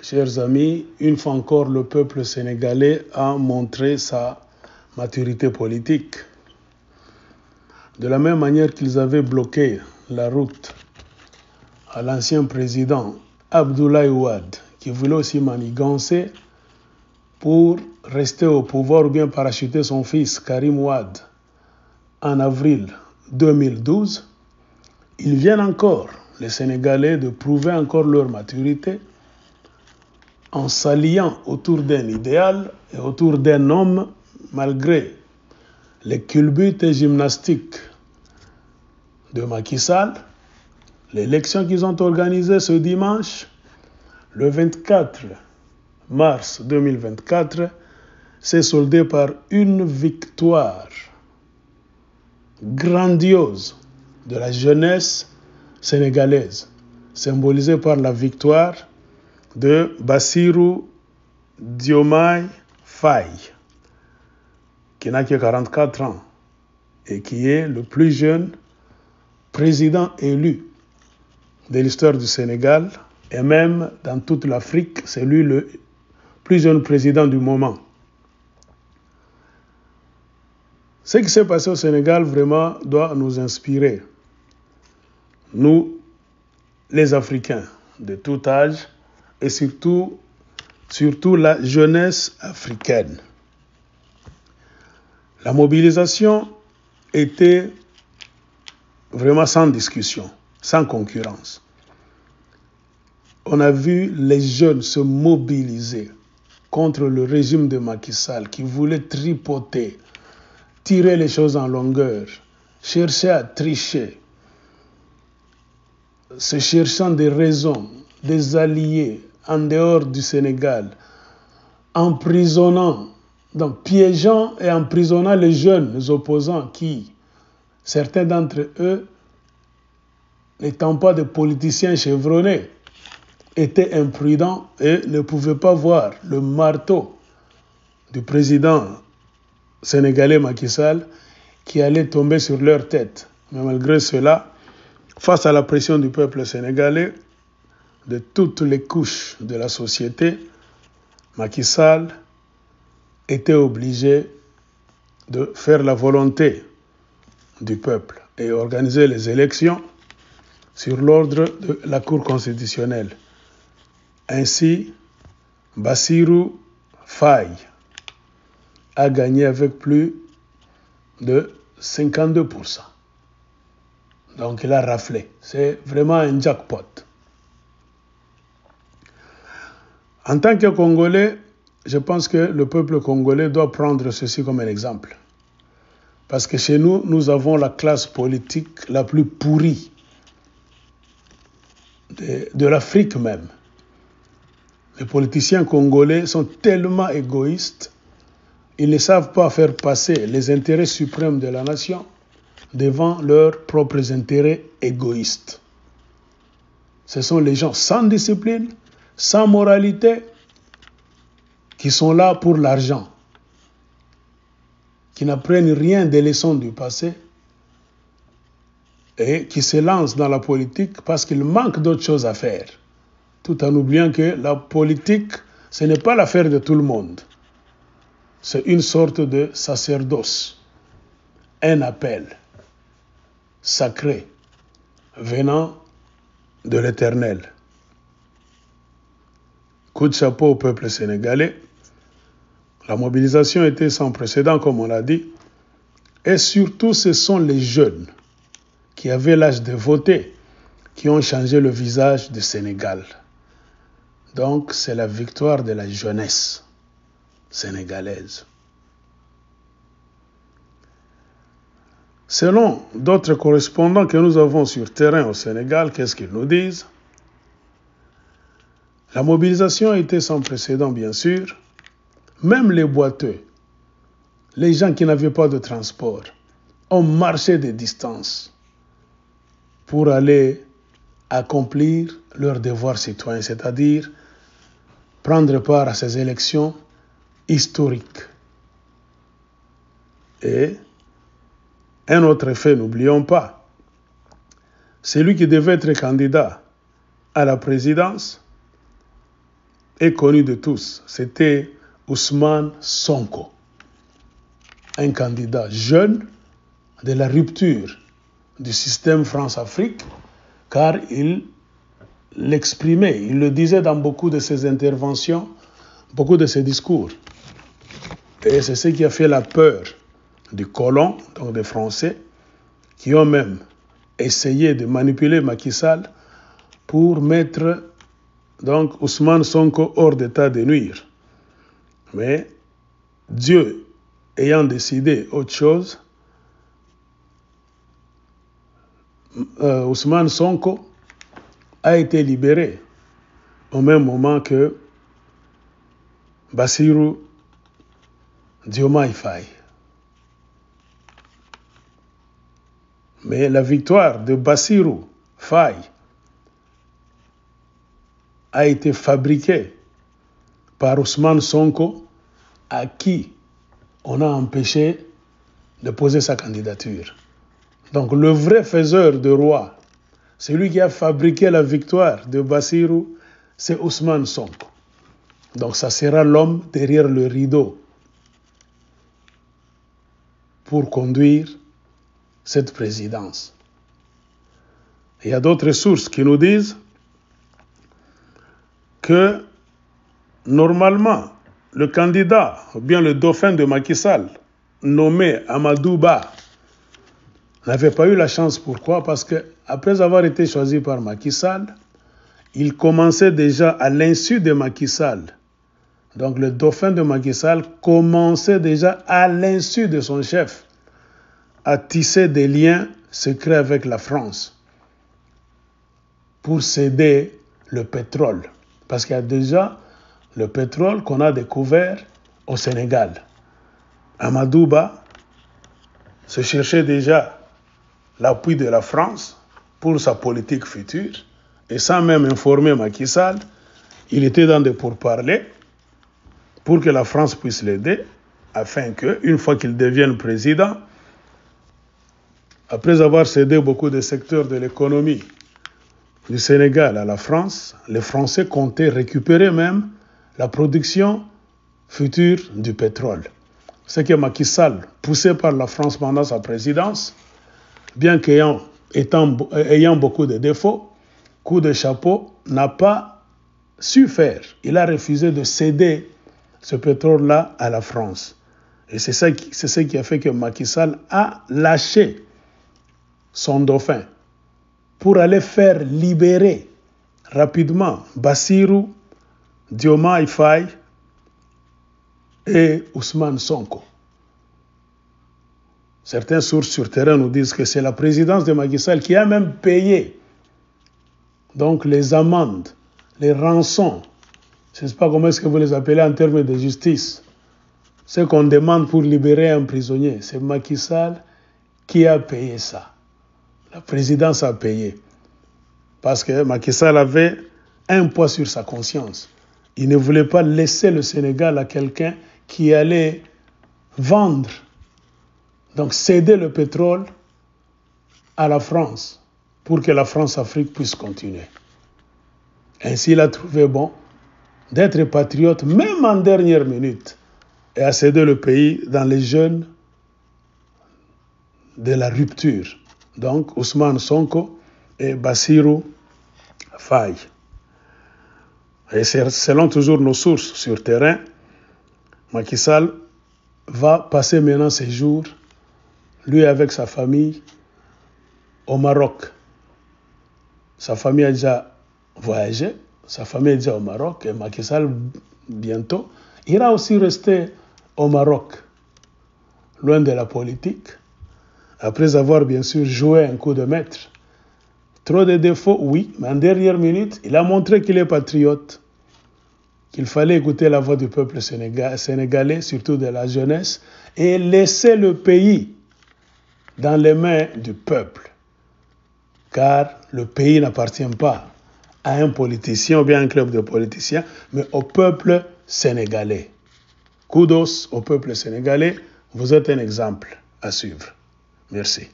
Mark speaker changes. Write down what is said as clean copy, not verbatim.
Speaker 1: chers amis, une fois encore, le peuple sénégalais a montré sa maturité politique. De la même manière qu'ils avaient bloqué la route à l'ancien président Abdoulaye Wade, qui voulait aussi manigancer pour rester au pouvoir ou bien parachuter son fils Karim Wade en avril 2012, ils viennent encore, les Sénégalais, de prouver encore leur maturité en s'alliant autour d'un idéal et autour d'un homme, malgré les culbutes et gymnastiques de Macky Sall. L'élection qu'ils ont organisée ce dimanche, le 24 mars 2024, s'est soldée par une victoire grandiose de la jeunesse sénégalaise, symbolisée par la victoire de Bassirou Diomaye Faye, qui n'a que 44 ans et qui est le plus jeune président élu de l'histoire du Sénégal et même dans toute l'Afrique, c'est lui le plus jeune président du moment. Ce qui s'est passé au Sénégal vraiment doit nous inspirer. Nous, les Africains de tout âge et surtout la jeunesse africaine. La mobilisation était vraiment sans discussion, sans concurrence. On a vu les jeunes se mobiliser contre le régime de Macky Sall qui voulait tripoter, tirer les choses en longueur, chercher à tricher, se cherchant des raisons, des alliés en dehors du Sénégal, emprisonnant, donc piégeant et emprisonnant les jeunes opposants qui, certains d'entre eux, n'étant pas des politiciens chevronnés, étaient imprudents et ne pouvaient pas voir le marteau du président sénégalais Macky Sall qui allait tomber sur leur tête. Mais malgré cela, face à la pression du peuple sénégalais, de toutes les couches de la société, Macky Sall était obligé de faire la volonté du peuple et organiser les élections sur l'ordre de la Cour constitutionnelle. Ainsi, Bassirou Faye a gagné avec plus de 52%. Donc il a raflé. C'est vraiment un jackpot. En tant que Congolais, je pense que le peuple congolais doit prendre ceci comme un exemple. Parce que chez nous, nous avons la classe politique la plus pourrie de l'Afrique même. Les politiciens congolais sont tellement égoïstes, ils ne savent pas faire passer les intérêts suprêmes de la nation devant leurs propres intérêts égoïstes. Ce sont les gens sans discipline, sans moralité, qui sont là pour l'argent, qui n'apprennent rien des leçons du passé et qui se lancent dans la politique parce qu'ils manquent d'autres choses à faire, tout en oubliant que la politique, ce n'est pas l'affaire de tout le monde. C'est une sorte de sacerdoce, un appel sacré venant de l'Éternel. Coup de chapeau au peuple sénégalais. La mobilisation était sans précédent, comme on l'a dit. Et surtout, ce sont les jeunes qui avaient l'âge de voter qui ont changé le visage du Sénégal. Donc, c'est la victoire de la jeunesse sénégalaise. Selon d'autres correspondants que nous avons sur terrain au Sénégal, qu'est-ce qu'ils nous disent? La mobilisation était sans précédent, bien sûr. Même les boiteux, les gens qui n'avaient pas de transport, ont marché des distances pour aller accomplir leur devoir citoyen, c'est-à-dire prendre part à ces élections historiques. Et un autre fait, n'oublions pas, celui qui devait être candidat à la présidence est connu de tous. C'était Ousmane Sonko, un candidat jeune de la rupture du système France-Afrique, car il l'exprimait, il le disait dans beaucoup de ses interventions, beaucoup de ses discours. Et c'est ce qui a fait la peur du colon, donc des Français, qui ont même essayé de manipuler Macky Sall pour mettre donc Ousmane Sonko hors d'état de nuire. Mais Dieu ayant décidé autre chose, Ousmane Sonko a été libéré au même moment que Bassirou Diomaye Faye. Mais la victoire de Bassirou Faye a été fabriquée par Ousmane Sonko, à qui on a empêché de poser sa candidature. Donc le vrai faiseur de roi, celui qui a fabriqué la victoire de Bassirou, c'est Ousmane Sonko. Donc ça sera l'homme derrière le rideau pour conduire cette présidence. Il y a d'autres sources qui nous disent que normalement, le candidat, ou bien le dauphin de Macky Sall, nommé Amadou Ba, n'avait pas eu la chance. Pourquoi? Parce qu'après avoir été choisi par Macky Sall, il commençait déjà à l'insu de Macky Sall. Donc le dauphin de Macky Sall commençait déjà à l'insu de son chef à tisser des liens secrets avec la France pour céder le pétrole. Parce qu'il y a déjà le pétrole qu'on a découvert au Sénégal. Amadou Ba se cherchait déjà l'appui de la France pour sa politique future, et sans même informer Macky Sall, il était dans des pourparlers pour que la France puisse l'aider, afin que, une fois qu'il devienne président, après avoir cédé beaucoup de secteurs de l'économie du Sénégal à la France, les Français comptaient récupérer même la production future du pétrole. Ce que Macky Sall, poussé par la France pendant sa présidence, bien qu'ayant beaucoup de défauts, coup de chapeau, n'a pas su faire. Il a refusé de céder ce pétrole-là à la France. Et c'est ce qui a fait que Macky Sall a lâché son dauphin pour aller faire libérer rapidement Bassirou Diomaye Faye et Ousmane Sonko. Certaines sources sur terrain nous disent que c'est la présidence de Macky Sall qui a même payé donc les amendes, les rançons. Je ne sais pas comment est-ce que vous les appelez en termes de justice. Ce qu'on demande pour libérer un prisonnier, c'est Macky Sall qui a payé ça. La présidence a payé. Parce que Macky Sall avait un poids sur sa conscience. Il ne voulait pas laisser le Sénégal à quelqu'un qui allait vendre, donc céder le pétrole à la France pour que la France-Afrique puisse continuer. Ainsi, il a trouvé bon d'être patriote, même en dernière minute, et à céder le pays dans les jeunes de la rupture. Donc, Ousmane Sonko et Bassirou Faye. Et selon toujours nos sources sur terrain, Macky Sall va passer maintenant ses jours, lui avec sa famille, au Maroc. Sa famille a déjà voyagé, sa famille est déjà au Maroc, et Macky Sall, bientôt, ira aussi rester au Maroc, loin de la politique, après avoir bien sûr joué un coup de maître. Trop de défauts, oui, mais en dernière minute, il a montré qu'il est patriote, qu'il fallait écouter la voix du peuple sénégalais, surtout de la jeunesse, et laisser le pays dans les mains du peuple. Car le pays n'appartient pas à un politicien ou bien à un club de politiciens, mais au peuple sénégalais. Kudos au peuple sénégalais, vous êtes un exemple à suivre. Merci.